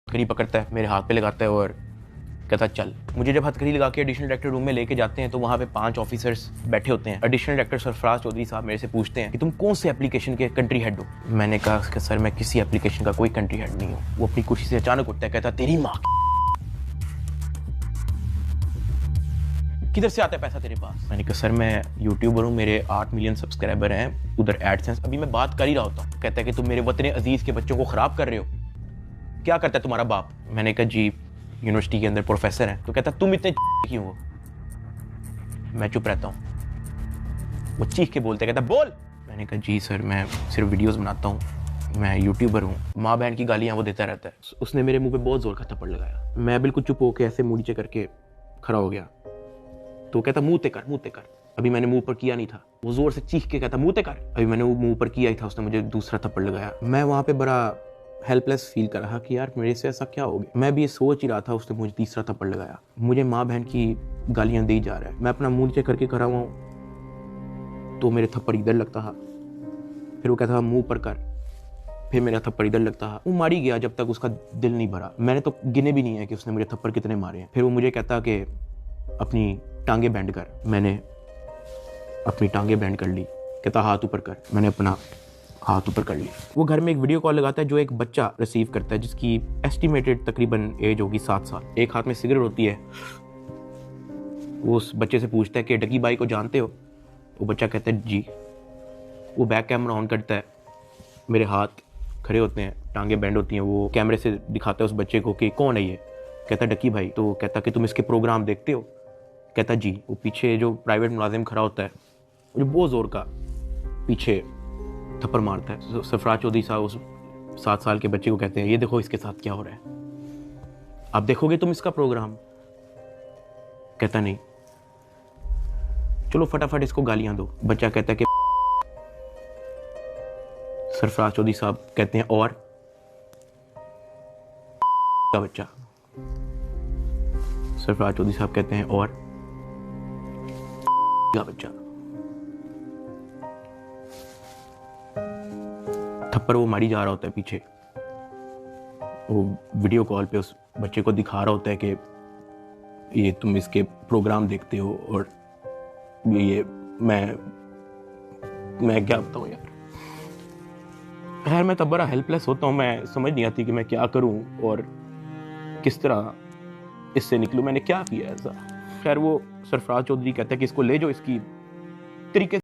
हथकड़ी पकड़ता है, मेरे हाथ पे लगाता है और कहता चल। मुझे जब हथकड़ी लगा के एडिशनल डायरेक्टर रूम में लेके जाते हैं तो वहाँ पे 5 ऑफिसर्स बैठे होते हैं। एडिशनल डायरेक्टर सरफराज चौधरी साहब मेरे से पूछते हैं कि तुम कौन से एप्लीकेशन के कंट्री हेड हो। मैंने कहा कि सर मैं किसी एप्लीकेशन का कोई कंट्री हेड नहीं हूँ। वो अपनी कुर्सी से अचानक उठता है, कहता तेरी माँ किधर से आता है पैसा तेरे पास। मैंने कहा सर मैं यूट्यूबर हूँ, मेरे 8 मिलियन सब्सक्राइबर हैं, उधर एडसेंस। अभी मैं बात कर ही रहा होता हूँ। कहता है कि तुम मेरे वतन अजीज के बच्चों को खराब कर रहे हो, क्या करता है तुम्हारा बाप। मैंने कहा जी यूनिवर्सिटी के अंदर प्रोफेसर है। तो कहता तुम इतने क्यों हो। मैं चुप रहता हूँ। वो चीख के बोलते, कहता बोल। मैंने कहा जी सर मैं सिर्फ वीडियोस बनाता हूँ, मैं यूट्यूबर हूँ। माँ बहन की गालियाँ वो देता रहता है। उसने मेरे मुंह पे बहुत जोर का थप्पड़ लगाया। मैं बिल्कुल चुप होकर ऐसे मुँह नीचे करके खड़ा हो गया। तो कहता मुँह ते कर, मुँह ते कर। अभी मैंने मुंह पर किया नहीं था। वो जोर से चीख के कहता मुँह ते कर। अभी मैंने वो मुंह पर किया ही था, उसने मुझे दूसरा थप्पड़ लगाया। मैं वहाँ पे बड़ा हेल्पलेस फील कर रहा कि यार मेरे से ऐसा क्या हो गया। मैं भी ये सोच ही रहा था, उसने मुझे तीसरा थप्पड़ लगाया। मुझे माँ बहन की गालियाँ दी जा रहा है। मैं अपना मुँह नीचे करके खड़ा हुआ हूँ तो मेरे थप्पड़ इधर लगता है, फिर वो कहता मुँह पर कर, फिर मेरा थप्पड़ इधर लगता है। वो मारी गया जब तक उसका दिल नहीं भरा। मैंने तो गिने भी नहीं है कि उसने मुझे थप्पड़ कितने मारे हैं। फिर वो मुझे कहता कि अपनी टांगे बैंड कर। मैंने अपनी टांगे बैंड कर ली। कहता हाथ ऊपर कर। मैंने अपना हाथ ऊपर कर ली। वो घर में एक वीडियो कॉल लगाता है जो एक बच्चा रिसीव करता है जिसकी एस्टिमेटेड तकरीबन एज होगी 7 साल। एक हाथ में सिगरेट होती है। वो उस बच्चे से पूछता है कि डकी बाई को जानते हो। वो बच्चा कहता है जी। वो बैक कैमरा ऑन करता है, मेरे हाथ खड़े होते हैं, टांगे बैंड होती हैं। वो कैमरे से दिखाता है उस बच्चे को कि कौन है ये। कहता डकी भाई। तो कहता कि तुम इसके प्रोग्राम देखते हो। कहता जी। वो पीछे जो प्राइवेट मुलाजिम खड़ा होता है वो बहुत जोर का पीछे थप्पड़ मारता है। सरफराज चौधरी साहब उस 7 साल के बच्चे को कहते हैं ये देखो इसके साथ क्या हो रहा है, आप देखोगे तुम इसका प्रोग्राम। कहता नहीं, चलो फटाफट इसको गालियां दो। बच्चा कहता है कि सरफराज चौधरी साहब कहते हैं और का बच्चा। सरफराज चौधरी साहब कहते हैं और का बच्चा। थप्पड़ वो मारी जा रहा होता है पीछे। वो वीडियो कॉल पे उस बच्चे को दिखा रहा होता है कि ये तुम इसके प्रोग्राम देखते हो और ये मैं क्या बताऊं यार। खैर मैं तब बड़ा हेल्पलेस होता हूँ। मैं समझ नहीं आती कि मैं क्या करूं और किस तरह इससे निकलूं। मैंने क्या किया ऐसा। खैर वो सरफराज चौधरी कहता है कि इसको ले जाओ, इसकी तरीके